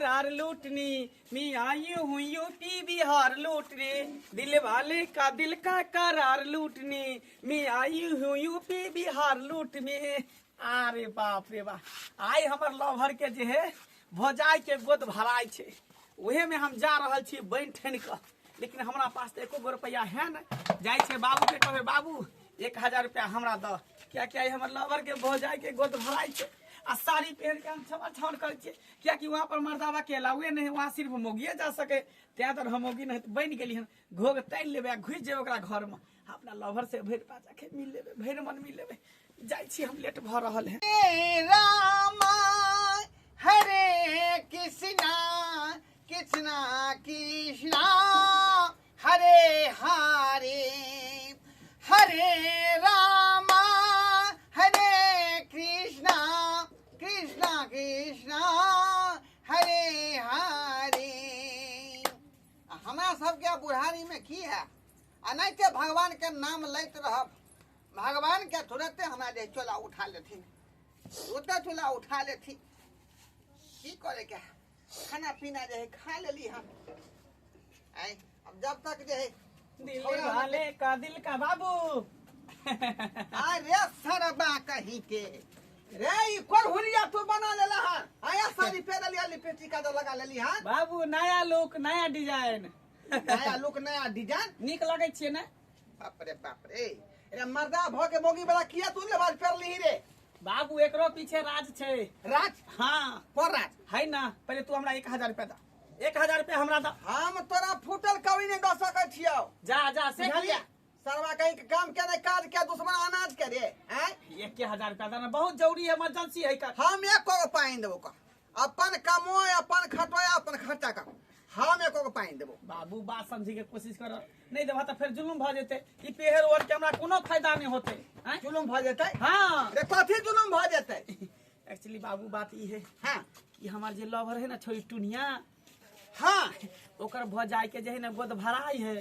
करार लूटनी, मैं आई हूँ यूपी बिहार लूटने, दिल वाले का दिल का करार लूटने, मैं आई हूँ यूपी बिहार लूटने। अरे बाप रे बाप, आई हमर लवर के जे है भौजाई के गोद भराई छे, उहे में हम जा रहल छी बन ठन के, लेकिन हमरा पास तो एको गो रुपया है न। जाय छे बाबू के कहबे बाबू 1000 रुपया हमरा द, क्या क्या हमर लवर के भौजाई के गोद भराई छे आ साड़ी पहन के हम छमा छान कर छे, क्या कि वहां पर मर्दावा के अलावे नहीं, वहां सिर्फ मोगिए जा सके, त्या तर हम मोगी नहीं बन गेली हन, घोग तैल लेबे घुस जेबे ओकरा घर में, अपना लवर से भैर पाचा के मिल लेबे, भैर मन मिल लेबे। जाय छी हम, लेट भ रहल है। रामा हरे कृष्णा कृष्णा कृष्णा हरे हरे, हरे रामा हरे कृष्णा कृष्णा कृष्णा हरे हरे। हमरा सबके बुढ़ारी में की है, अनैते भगवान के नाम लैत रहब, भगवान के तुरंते हमरा जे चोला उठा लेथिन, तुरंते चोला उठा लेथिन। की करे के खाना पीना जे है खा लेली हम, अब जब तक जे है दिल वाले का दिल का बाबू। अरे सरबा कहीं के रे ई कोन हुलिया तू बना लेला हन, आया साड़ी पहन लिया, लिपस्टिक का लगा लेली हन। बाबू नया लुक नया डिजाइन, नया लुक नया डिजाइन निक लगे छे ना। बाप रे रे मर्दा भ के मोगी वाला किया तू ले बाज कर ली रे। बाबू एकरो पीछे राज छे। राज? हाँ कोन राज है ना, पहले तू हमरा 1000 रुपया दा, 1000 रुपया हमरा दा। हम तोरा फूटल कवि ने द सकै छियौ। जा जा से बुझलिया सरवा कहीं के काम के नहीं काज के दुश्मन अनाज के रे हैं। 1000 रुपया देना बहुत जरूरी है, इमरजेंसी है का। हम एको को पाइन देबो का, अपन कमोय अपन खटोय अपन खर्चा कर, हम एको को पाइन देबो। बाबू बात समझे के कोशिश कर, नहीं देबा तो फिर जुलुम भ जेते, ई पेहर ओढ़ के हमरा कोनो फायदा नहीं होते। हैं जुलुम भ जेतै? हाँ रे कथी जुलुम भ जेतै? एक्चुअली बाबू बात ई है, हां कि हमार जे लवर है ना छोरी टुनिया, हां ओकर भौजाई के जे है ना गोद भराई है,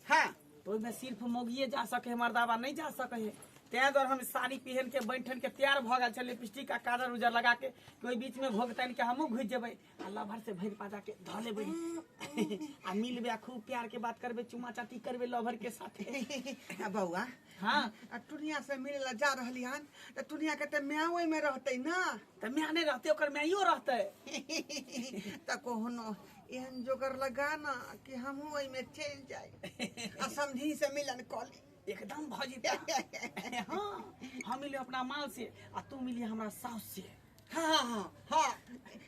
हां तो में सिर्फ मोगिए जा सके, मर्दावा नहीं जा सके है। तै द्वारा हम साड़ी पहन के बैठन के तैयार भ गए छे, लिपस्टिक का काजर उजर लगा के, कोई बीच में घोग तन के हमहू घुस जेबे, अल्लाह भर से भैर पाजा के ध लेबे आ मिलबे, खूब प्यार के बात करबे, चुमा चाटी करबे लवर के साथे। बउआ हाँ टुनिया से मिले जा रहली हन, त टुनिया के त म्याओय में रहतै ना, त म्या नहीं रहते, ओकर म्याइयो रहते। त कोनो एहन जोगर लगा ना कि हमहू ओइ में चल जाए आ समझी से मिलन कली। एकदम भौजी हाँ, हम मिले अपना माल से आ तू मिली हमरा सास से। हाँ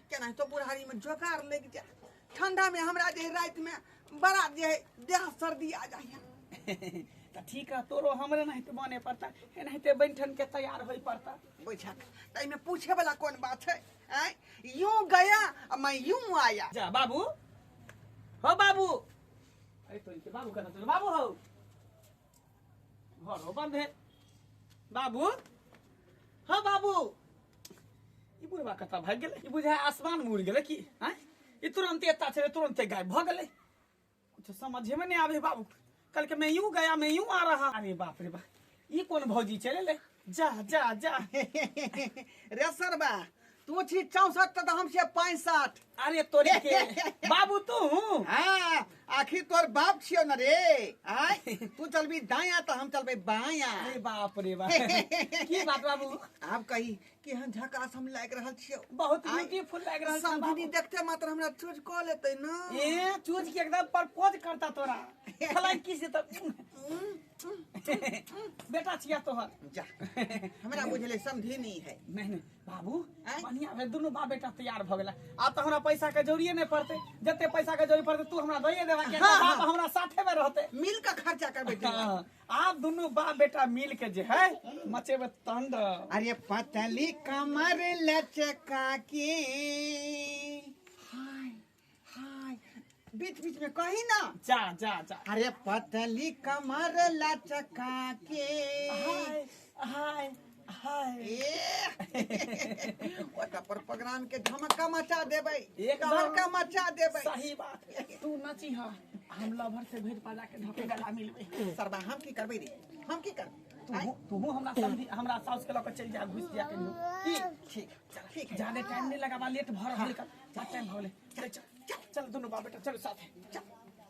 केना तो बुढ़ारी में जोगार लग जा, ठंडा में हमरा जे रात में बड़ा जे देह सर्दी आ जाए। त ठीक है, तोरो हमरे नहीं तो बने पड़ता, नहीं तो बैठन के तैयार होई पड़ता। बैठक तई में पूछे वाला कौन बात है? यूं गया मैं यूं आया। जा बाबू हो बाबू, अरे तो इनके बाबू कहना तो बाबू हो, घरो बंद है बाबू। हाँ बाबू, ई बुढ़वा कता भाग गेले, ई बुझा आसमान मुड़ गेले की, हैं ई तुरंत एता छे तुरंत गायब भ गेले, कुछ समझे में नहीं आवे बाबू। कल के मैं यूं गया मैं यूं आ रहा, अरे बाप रे बाप, ई कौन भौजी चले ले, जा जा जा। रे सरबा तू छी 64 त हमसे 65। अरे तोरे के बाबू तू हाँ आखिर तोर बाप छियो न रे, तू चलबी दाया तो हम चलबे बाया। अरे बाप रे बाप, की बात बाबू? आप कही कि हम झकास हम लाग रहल छियो, बहुत ब्यूटीफुल लग रहल छ समझनी देखते मात्र हमरा चूज क लेतै न। ए चूज के एकदम प्रपोज करता तोरा, फलाई की से त बेटा छिया तोहर। जा हमरा बुझले समझी नहीं है। नहीं बाबू, बढ़िया है, दोनों बाप बेटा तैयार भ गेला। अब तो हमरा पैसा के जरूरी नहीं पड़ते, जते पैसा के जरूरी पड़ते तू हमरा दइए देबा, के बाप हमरा साथे में रहते, मिल के खर्चा करबे। आप दोनों बाप बेटा मिल के जे है मचेबे तंड। अरे पतली कमर लचका के, हाय हाय बीच बीच में कही ना, जा जा जा। अरे पतली कमर लचका के, हाय हाय हाय, ओटा पर प्रोग्राम के धमका मचा देबै, एकदम धमका मचा देबै। सही बात, तू नची हा, हम लवर से भेज पाजा के धके गला मिलबे। सरबा हम की करबै रे, हम की करबै? तू हमरा समझी हमरा साउस के लक चल जा घुस दिया के ठीक ठीक जाने टाइम नहीं लगा लेट भर निकल जा टाइम हो ले चल चल दोनों बाप बेटा चलो साथ चल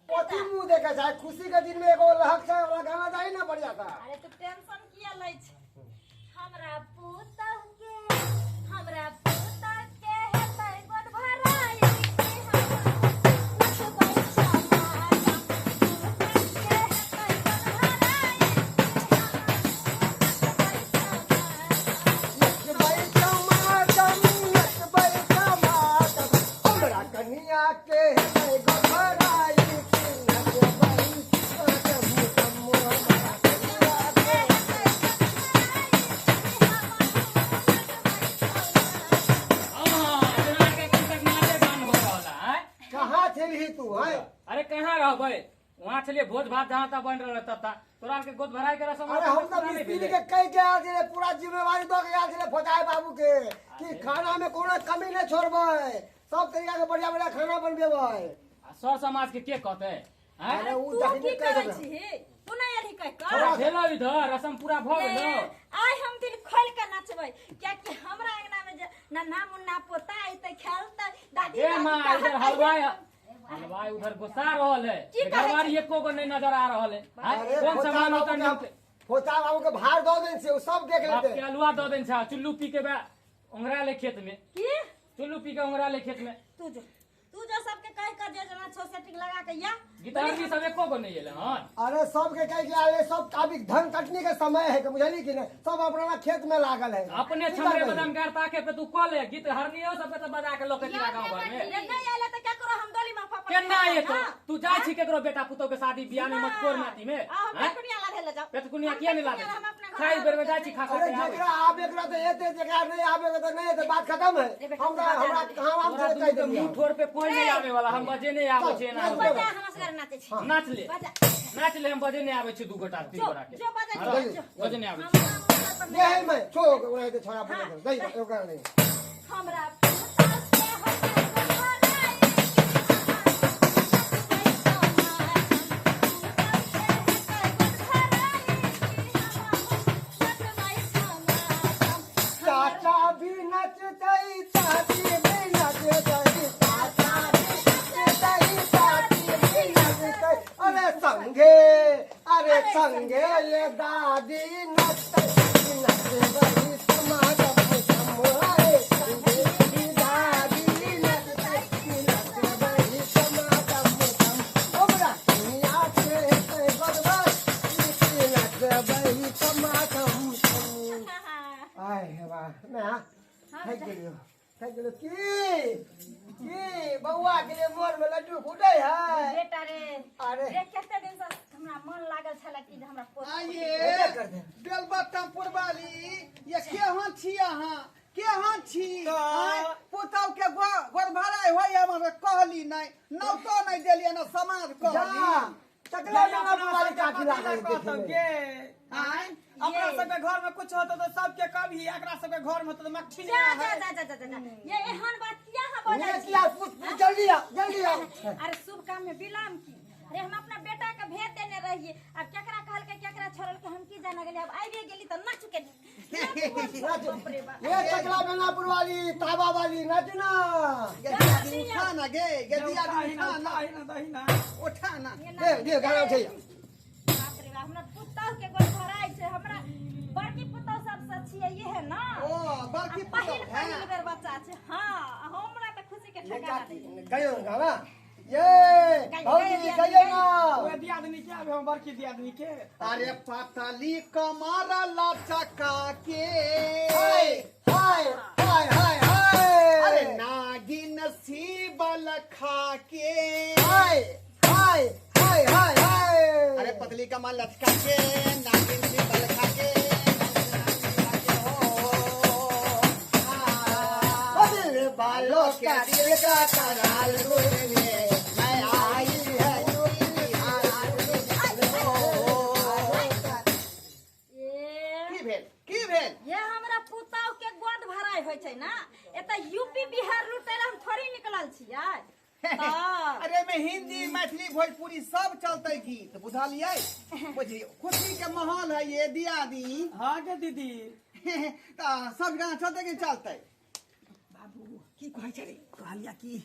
ओती मुंह देखा जाए खुशी के दिन में एगो लहक से वाला गाना जाई ना बढ़िया था। अरे तू टेंशन किया लै छ हमरा पुता के हेतै गोद भराई के हम पैसा माता के हेतै गोद भराई के हमरा कन्या के अरे कहाँ रहबै वहाँ चलिए भोज भात जहाँ तक बन रहा तब तक तोरा के गोद भराई के रसम अरे हम तो मिस्त्री के कह के आ जे पूरा जिम्मेवारी दो के आ जे फटाए बाबू के कि खाना में कोनो कमी नहीं छोड़बै सब तरीका के बढ़िया बढ़िया खाना बनबेबै सर समाज के कहते हैं अरे उ तू की देखि करै के छी तू नहीं यदि कह थोड़ा कर भेलो इधर रसम पूरा भ गेलो आइ हम दिल खोल के नचबै क्या कि हमरा अंगना में ना नाम मुन्ना पोता आइते खेलते दादी ए मां इधर हलवाई उधर घुसा रहल है घरवारी एको को नहीं नजर आ रहल है कौन सामान होता नहीं फोटा बाबू के भार दो दिन से सब देख बाप लेते के अलुआ दो दिन छा चुल्लू पी के उंगरा ले खेत में की चुल्लू पी के उंगरा ले खेत में तू जो सबके कह कर जे जना छो सेटिंग लगा के या गिटार भी सब एको को नहीं एले हन अरे सब के कह के आले सब अभी धन कटने के समय है बुझली कि नहीं सब अपना खेत में लागल है अपने छमरे बदम करता के पे तू कॉल ले गीत हरनियो सब पे तो बजा के लोग के गांव भर में ये नहीं आले त क्या करो हम डोली में पापा केना ये तो तू जाय छी केकरो बेटा पुतो के शादी बियाह में मटकोर माटी में हम पेटकुनिया ला ले जाओ पेटकुनिया किया नहीं लागे खाई बेर में जाय छी खा अरे के आवे जेकरा आबे करा तो एते जेकरा नहीं आबे तो नहीं तो बात खत्म है हमरा कहां हम तोरा से कह तो देंगे मुंह ठोर पे कोई नहीं आवे वाला हम बजे नहीं आवे छे ना बजा हम असगर नाचे छी नाच ले हम बजे नहीं आवे छे दू गोटा तीन गोटा के जो बजा जो बजे नहीं आवे छे ये है मैं छोड़ उन्हें तो छोड़ा पड़े दई ओकर नहीं हमरा चाचा भी नचतई चाची भी नचतई चाचा भी नचतई चाची भी नचतई अरे संगे ये दादी नचतई नचतई समाज समाए संगे दादी नचतई नचतई समाज हमरा दुनिया से बदबर नचतई समाज आय हे वाह मैं थक गेलो की बउआ के लिए मोर में लड्डू फूटे है बेटा रे अरे रे केते दिन से हमरा मन लागल छला कि जे हमरा पोता आइए बेलबत्तापुर वाली ये केहन छी अहाँ केहन छी पुतौ के गोर भराई होय हमरा कहली नहीं नौतो नहीं देलिए ना समाज कहली तकला जना वाली काकी लागे के आय अपना सबके घर में कुछ होता तो सबके कभी एकरा सबके घर में तो मक्खी जा नहीं जा जा जा जा ये एहन बात किया है बोले ये किया पूछ जल्दी आ अरे शुभ काम में विराम की अरे हम अपना बेटा के भेज देने रहिए अब केकरा कहल के केकरा छोड़ल के हम की जाना गेली अब आइबे गेली त नाच के बाप रे बाप ये तकला बेनापुर वाली ताबा वाली नचना उठा ना गे गदिया उठा ना दहीना उठा ना दे गाना उठैया बाप रे बाप हमरा पुतौ के गोल भराई छै हमरा बड़की पुतौ सब सचिए ये है ना ओ बड़की पुतौ है पहिल बेर बच्चा छै हां हमरा त खुशी के ठेकाना गयो गाना ये भौजी गयो ना ओए दियादनी के आबे हम बड़की दियादनी के अरे पतली कमर लचका के हाय हाय हाय हाय हाय अरे नागिन सी बल खा के हाय हाय हाय हाय हाय अरे पतली कमर लचका के नागिन सी बल खा के दिल बालों का दिल का कराल में मैं आई है की भेल ये हमरा पुतौ के गोद भराई होय छै ना एत यूपी बिहार लुटै हम थोड़ी निकलल छियै हाँ। अरे में हिंदी मैथिली भोजपुरी सब चलते गीत बुझलिए बुझिए खुशी के माहौल है ये दिया दी हाँ के दीदी तो सब गाना चलते कि चलते बाबू की कहै छै रे कहलिया कि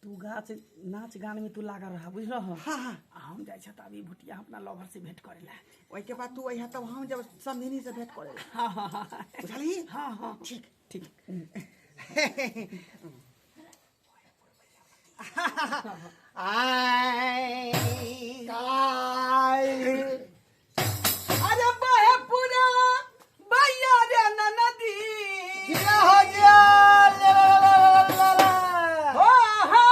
तू गाछ नाच गान में तू लागा रहा बुझल हाँ हाँ हम जाइ छ त अभी भुटिया अपना लवर से भेंट करे ला ओई के बाद तू अइहा तब हम जब समधिनी से भेंट करे हाँ हाँ हाँ बुझली हाँ हाँ ठीक ठीक आई काय अरे बहे पूरा भैया रे नदी जिया हो गया हो हो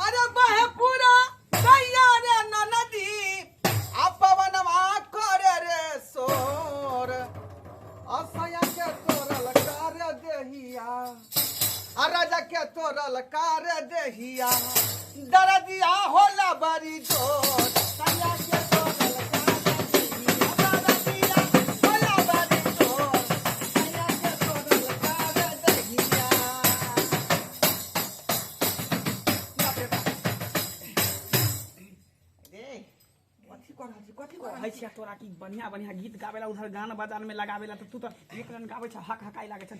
अरे बहे पूरा भैया रे नदी आ पवनमा करे रे सोर असया के तोरल कर देहिया आ राजा के तोरल कर देहिया दरदिया होला बड़ी जोर सया के तोरल कर देहिया दरदिया होला बड़ी जोर सया के तोरल कर देहिया रे कथी कर कहै छिया तोरा की बढ़िया बढ़िया गीत गावेला उधर गाना बजान में लगावेला त तू त एक रन गावे छ हक हकाई लागे छ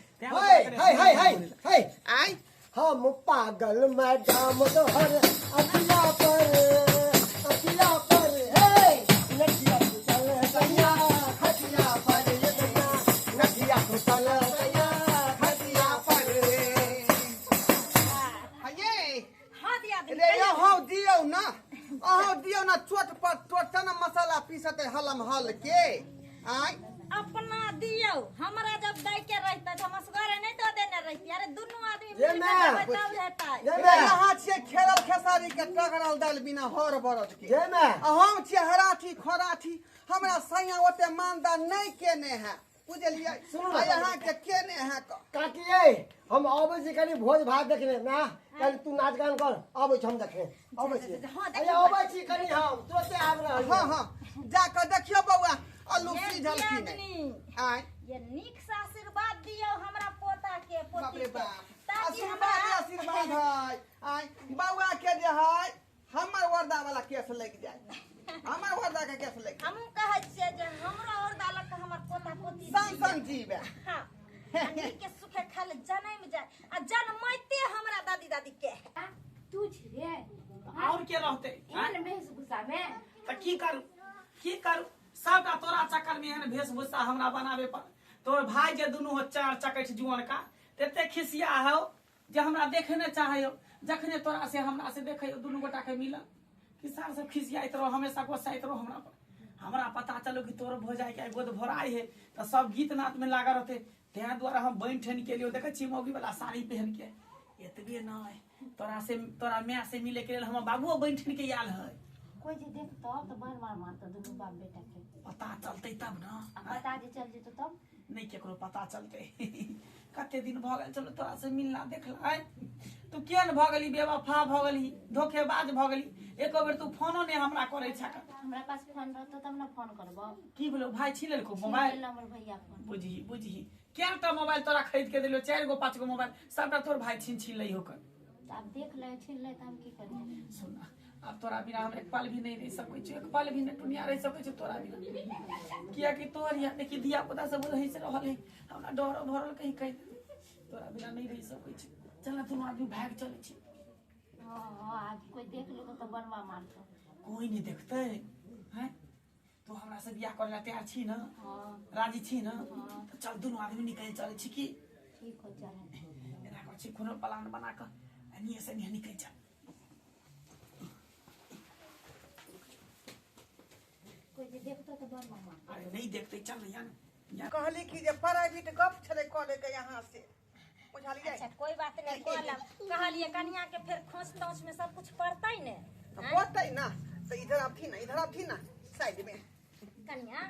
हाय आई हम पागल मैडम तोहर अखिया पर हे नदिया चल सैया खटिया पर ये दैया नदिया चल सैया खटिया पर हये हाँ दिया दी रे अहो दियो ना चोट पर टोटन मसाला पीसते हलम हल के आई अपना दियो हमरा जब दै के रहता तो हम असगरे नहीं दो देने रहती अरे दोनों आदमी ये मिल मैं- के बताओ रहता है ये रे यहाँ छे खेलल खेसारी के टकरल दाल बिना हर बरद के ये मैं आ हम छे हराठी खोराठी हमरा सैया ओते मानदा नहीं केने है बुझलिए सुनो आ यहाँ के केने है काकिए हम आबै छी कनी भोज भात देखने ना कल तू नाच गान कर आबै छी हम देखने आबै छी हाँ, अरे आबै छी कनी हम तुरते आब रहल हाँ हाँ जाकर देखियो बउआ अल्लू ये सीझल की दियादनी, नहीं आई ये नीक से आशीर्वाद दियो हमरा पोता के बाप पोती रे के बाप ताकि आशीर्वाद हमरा आशीर्वाद है आई बउआ के जे है हमर वरदा वाला केस लग जाए हमर वरदा के केस लग हमहू कहै छियै जे हमरा और दालक हमर पोता पोती संग संग जीवे हाँ आ नीक के सुखे खाले जनम जाए आ जनमैते हमरा दादी दादी के है। तू रे और के रहते एहन वेशभूषा में त की करू सबटा तोरा चक्कर में एहन वेशभूषा हमरा बनावे पर तोर भाई जे दुनू हो चार चकैठ जुअन का तते खिसिया हो जे हमरा देखने चाहे हो जखने तोरा से हमरा से देखे दुनू गोटा के मिलन किसान सब खिसियाइत रहो हमेशा गोसाइत रहो हमरा पर हमरा पता चलो कि तोर भोजाई के गोद भराई है तो सब गीत नाद में लागा रहते तें द्वारा हम बन ठन के लिए देखे छी मौगी वाला साड़ी पहन के एतबे न तोरा मैं से मिले के लिए हम बाबुओ बन ठन के आयल है कोई जे देखतो तो बार बार मारतो दुनू बाप बेटा के पता चलते तब ना अब बता जे चल जेतो तब नहीं केकरो पता चलते कते दिन भ गेल चलो तोरा से मिलना देखला तू केन भ गेली बेवफा भ गेली धोखेबाज भ गेली एको बेर तू फोनो ने हमरा करे छक हमरा पास फोन रहतो तब ना फोन करबो की बोलो भाई छिले को मोबाइल हमर भैया फोन बुझी केटा मोबाइल तोरा खरीद के दिलो 4 गो 5 गो मोबाइल सबटा तोर भाई छीन लई होकर तो अब देख ले छीन ले त हम की करिए सुन अब तोरा बिना हम एक पल भी नहीं रह सकै छी एक पल भी नहीं दुनिया रह सकै छी तोरा बिना किया कि तोर या देखि दिया पुता सब रही से रहल है हमरा डर भरल कहीं कह तोरा बिना नहीं रह सकै छी चल तू आदमी भाग चले छी हां आज कोई देख लेतो तो बनवा मारतो कोई नहीं देखते हैं तो हमरा से बियाह करे ला तैयार छी ना हां राजी छी ना तो चल दोनों आदमी निकल चले छी की ठीक हो जाए एना कर छी कोनो प्लान बना के अनिए से नहीं निकल जा कोई जे देखतो तो बनवा मारतो अरे नहीं देखते चल यार कहली कि जे प्राइवेट गप छले करे के यहाँ से बुझलिए अच्छा कोई बात नहीं बोलम कहलिए कन्या के फिर खोस तोस में सब कुछ पड़ता ही ने तो बोलते ना तो इधर अब थी ना साइड में कन्या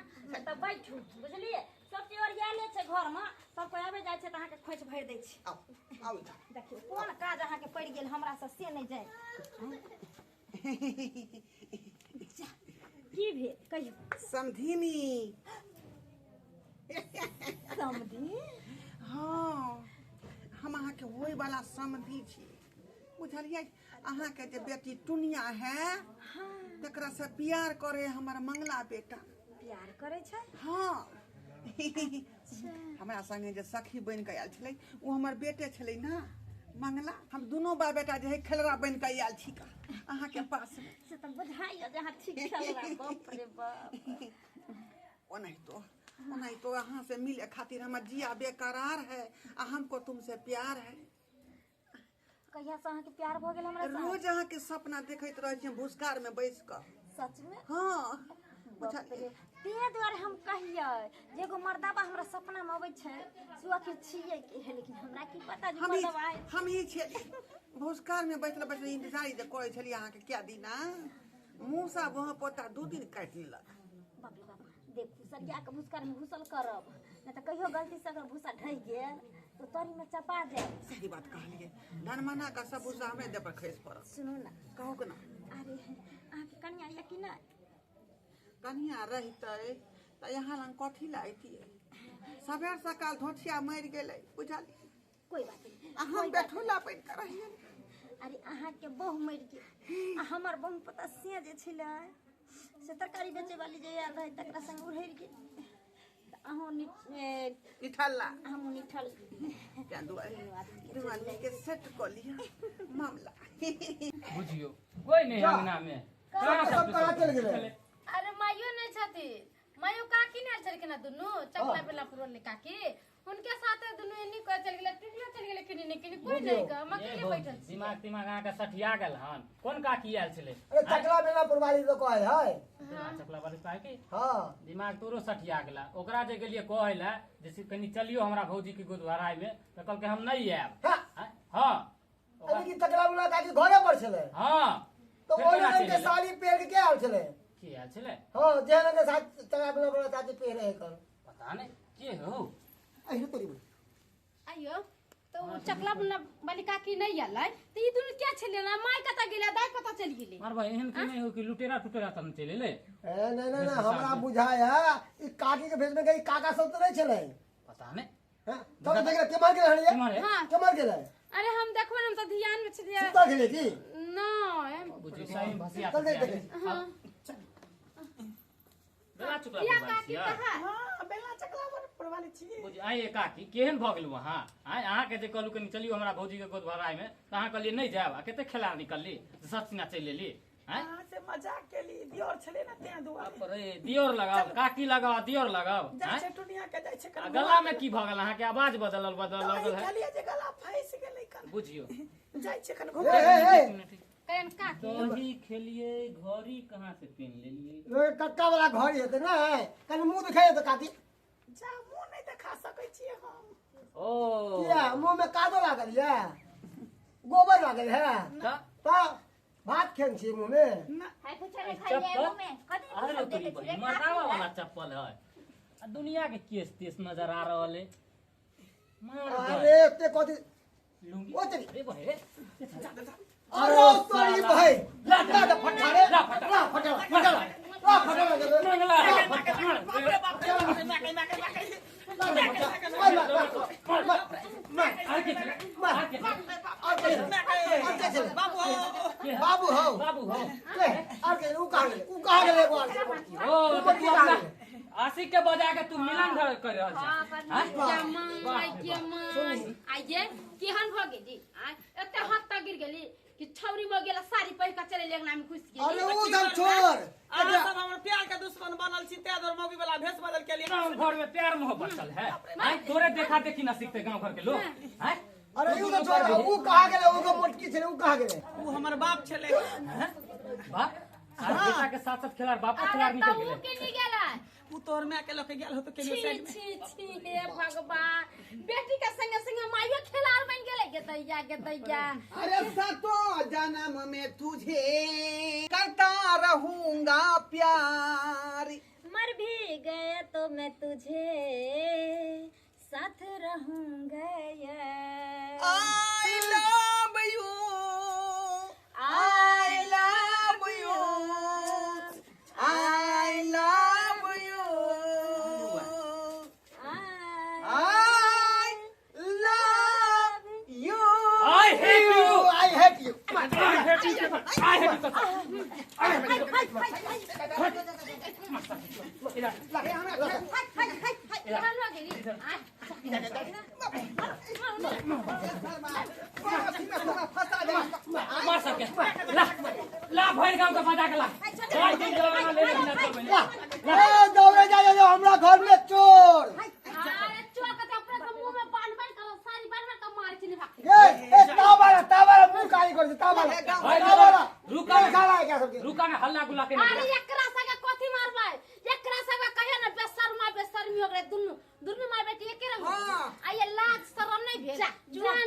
तो बैठू बुझलिए सब चीज ओरियाले छै घर में सब कोई आबे जाय छै त अहाँ के खोइच भर दै छी आओ इधर देखियो कोन काज अहाँ के पड़ गेल हमरा से नहीं जाय की भेल कहियो समधिनी समधी हाँ हम अहाँ के होय वाला समधी छी बुझलिए अहाँ के जे बेटी टुनिया है तकरा से प्यार करे हमार मंगला बेटा। प्यार करे छै। हाँ हमरा संगे जे सखी बन के आयल छलै वो हमर बेटे छलै ना मंगला। हम दोनों बा बेटा जे है खेलरा बन के आयल छी का अहाँ के पास में। से तो बुझाइए जहाँ ठीक खेलरा बाप रे बाप। नहीं तो अहाँ से मिले खातिर हमर जिया बेकरार है आ हमको तुमसे प्यार है। कहिया से अहाँ के प्यार भ गेल हमरा साथ? रोज अहाँ के सपना देखैत रहे छी भूसकार में बैस कर। सच में? हाँ बाप रे। ते द्वारे हम कहिए जे एगो मर्दाबा हमरा सपना में अबै छै से आखिर छियै के है, लेकिन हमरा की पता जे मर्दाबा है। हम ही छे भूसकार में बैठल बैठल इंतजार जे करे छली अहाँ के क्या दिन मूसा वहाँ पोता 2 दिन काट लेलक। बाप रे बाप। देखू सरिया के भूसकार में घुसल करब नहीं तो कहियो गलती से अगर भूसा ढह गेल तो तोरी में चपा जाए। सही बात कहलिए धनमना का सब भूसा हमें दे पर खैस पड़त। सुनो ना कहो के ना अरे अहाँ के कन्या ये कि नहीं? कनिया रहते तो यहाँ लंग कथी लाइती सबेर सकाल धोथिया मर गेले बुझली। कोई बात नहीं। हम बैठोला पैन कर रही। अरे अहाँ के बहु मर गेल आ हमर बहु पता से जे छलै से तरकारी बेचे वाली जे आयल रहे तकरा संग उड़ि गेल। अहो निठल्ला हम निठल क्या दुआली के सेट कर लिया मामला। बुझियो कोई नहीं अंगना में सब कहाँ चल गेले? अरे माइयो नहीं छथि, माइयो काकी नहीं चल के ना दुनु चकला बेला पुरन काकी उनके साथ दुनु इन्हीं को चल गेले टिकला चल गेले किनी कोई नहीं का हम अकेले बैठल छी। दिमाग अहाँ के सठिया गेल हन। कोन काकी आयल छले? अरे चकला बेला पुरवाली तो कहे है। चकला वाली काहे की हाँ दिमाग तोरो सठिया गेला। ओकरा जे गेलिए कहै ला जे कनी चलियो हमरा भौजी के गोद भराई में त कहल के हम नहीं आएब। हां अरे की चकला बेला काकी घरे पर छले। हां तो ओने के साड़ी पहन के आल छले। की आयल छले? हां जेना के साथ चकला बेला पर साड़ी पहने कर पता नहीं के हो। अहिरो तोरी आइयो तो चकला वाली काकी नहीं आलै त ई दुनु क्या छले ना माई कता गेले दाई कता चल गेले। मार भाई एहन के नहीं हो कि लुटेरा टुटेरा तन चले ले। ए नहीं हमरा बुझाया ई काकी के भेज में गई काका सब तो नहीं छले। पता नहीं हां तो देख के मार के हड़िया हां के मार गेले। अरे हम देखबो हम त ध्यान में छलिए सुता गेले की न बुझी सही भसिया चल देख हां बेला चुकला या बुझाई काकी छियै। कहा हाँ बेला चकला पुरवाली छी। बुझी आई काकी केहन भ गेल वहां आय अहाँ के जे कहलु कनी चलियो हमरा भौजी के गोद भराई में त अहाँ कहलिए नहीं जाब आ कते खेला निकलली सचना चल लेली। हैं हाँ से मजाक के लिए दियोर छले ना ते दुआरे। बाप रे दियोर लगाओ काकी लगाओ दियोर लगाओ। जाय छै टुनिया के जाय छै आ गला में की भ गेल अहाँ के आवाज बदलल दवाई है। खालिए जे गला फैस गेलै कन बुझियो जाय छै कन ए घुम ए कन काकी दही खेलिए घड़ी कहां से पहन लेलिए। ए कक्का वाला घर हेते ना कनी मुंह दिखाई तो काकी जा मुंह नहीं देखा सकै छियै हम। ओ किया मुंह में कादो लागल है गोबर लागल है तो भात खेन छी मुंह में हाय पूछले खाइए मुंह में कथि अरे सब तोरी देखे छी मरदावा वाला चप्पल है। आ दुनिया के केस तेस नजर आ रहल है। मार अरे ते कथि लुंगी ओ तेरी अरे बहे अरे तोरी भाई ला फटा रे ला फटा बाबू हो बाबू हो के आके उ कहा गेले बाल ओ तो तू अपना आशिक के बजा के तू मिलन कर रहल छ। आइये केहन भ गेली एते हाथ तक गिर गेली कि छौरी भ गेला साड़ी पहिर के चले लेगना में घुस गेली। अरे वो सब छोड़ अहाँ सब हमर प्यार के दुश्मन बनल छी ते दर मौगी वाला भेष बदल के लिए। गांव घर में प्यार मोहब्बत चल है। हैं तोरे देखा देखी ना सीखते गांव घर के लोग। हैं अरे यू तो छोड़ उ कहा गेले उ मोटकी छले उ कहा गेले उ हमर बाप छले। बाप आज बेटा के साथ साथ खिलाड़ बाप का खिलाड़ निकल गेले। के नहीं गेला उ तोर माय के लके गेल हो तो केने छी साइड में। छी छी हे भगवान बेटी के संगे संगे माइयो खिलाड़ बन गेले के दैया अरे सतो जन्म में तुझे करता रहूंगा प्यार। मर भी गया तो मैं तुझे साथ रहूंगा I love you, I love you, I love you, I love you, I hate you. I hate you आए है तो हलवा गिरी मार सके ला भर गांव का बजा के ला भाई दिन जवाना ले लेना तो ला ए दौड़े जा हमरा घर में चोर अरे चोर का अपने तो मुंह में बांध करो सारी बार का मार के निभा ए तावाला मुंह काली कर दे तावाला रुका खाला है क्या सबके रुका ना हल्ला गुला के अरे एकरा सगे कथि मारबै एकरा सगे कहे ना बेशर्मी हो गए दुनु मार बेटी एके रंग आ ये लाज शरम नहीं भेल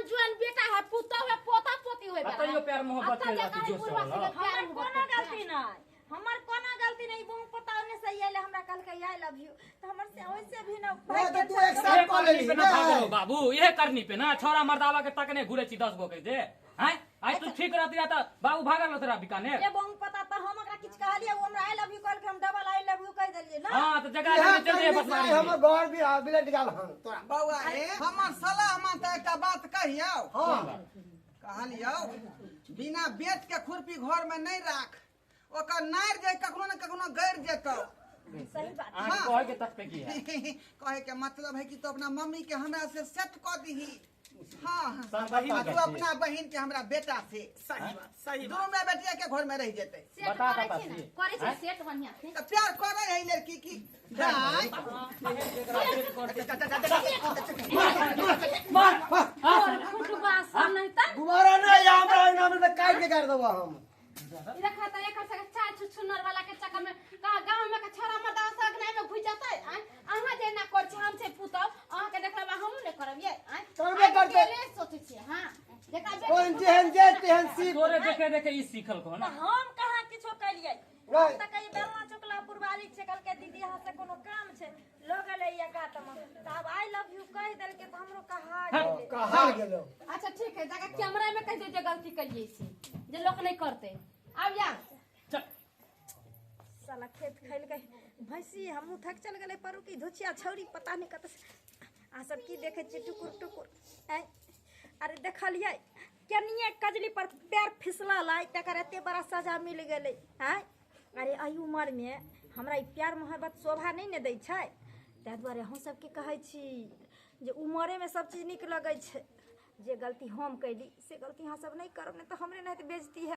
जुआन बेटा है पुतो है पोता पोती होय बा अतइयो प्यार मोहब्बत के जाती जो सब हमर कोनो गलती नहीं हमर कोनो गलती नहीं बहु पता ने सही आले हमरा कल के आई लव यू तो हमर से वैसे भी ना वो तो तू एक ये साथ कॉल करनी ले पे ना भागलो बाबू ये करनी पे ना छोरा मर्दावा के तकने घुरे छी 10 गो कह दे हैं आज तू ठीक रहती रहता बाबू भागल तोरा बीकानेर ये बहु पता तो हम ओकरा किछ कहलिए वो हमरा आई लव यू कल के हम डबल आई लव यू कह देलिए ना हां तो जगह में चल जाए बस मारी हमर घर भी बिलट गेल हन तोरा बउआ रे हमर सलाह मान त एकटा बात कहियौ हां कहलियौ बिना बेच के खुरपी घर में नहीं राख ओकर नार जे कखनो न कखनो गैर जेतौ सही बात आंख कहे के तक पे की है कहे के मतलब है कि तू अपना मम्मी के हमरा से सेट कर दीही हाँ बहिन तू अपना बहिन के हमरा बेटा से सही बात दोनों में बेटिया के घर में रह जेते सेट बता करे बता छी ना छी। करे छी सेट बढ़िया से तो प्यार करे है लड़की की जाय और कुटुबा सब नहीं त दोबारा ना या हमरा नाम से काट के कर देबो हम देखा त एक से चार छुछुनर वाला के चक्कर में का गांव में का छोरा मर्दा सग नहीं में घुस जाता है अहाँ जे ना कर छी हम से पुतौ अहाँ के देखला हम ने करब ये करबे करते। ले सोचै छी हां देखा कोन जेहन जे तेहन सीख तोरे देखे देखे ई सीखल को ना हम कहाँ किछो कलिए हम त कही बेलना चुकला पुरवाली छे कल के दीदी हां से कोनो काम छे लोग ले या गात में तब आई लव यू कह देल के त हमरो कहा गेले कहा गेलो अच्छा ठीक है जगह कैमरा में कह दे जे गलती करिए छी जे लोग नहीं करते अब या चल साला खेत खैल गए भैंसी हमहू थक चल गए परू की धुचिया छौरी पता नहीं कत आ सब की देखे छी टुकुर टुकुर ऐ अरे देखलिए केनिए कजली पर पैर फिसला लाई तकर एते बड़ा सजा मिल गेले हैं अरे आई उम्र में हमरा ई प्यार मोहब्बत शोभा नहीं ने दै छै ताहि दुआरे हम सबके कहै छी जे उमरे में सब चीज निक लगै छै जे गलती हम कैली से गलती अहाँ सब नहीं करब नहीं तो हमरे नहीं बेइज्जती है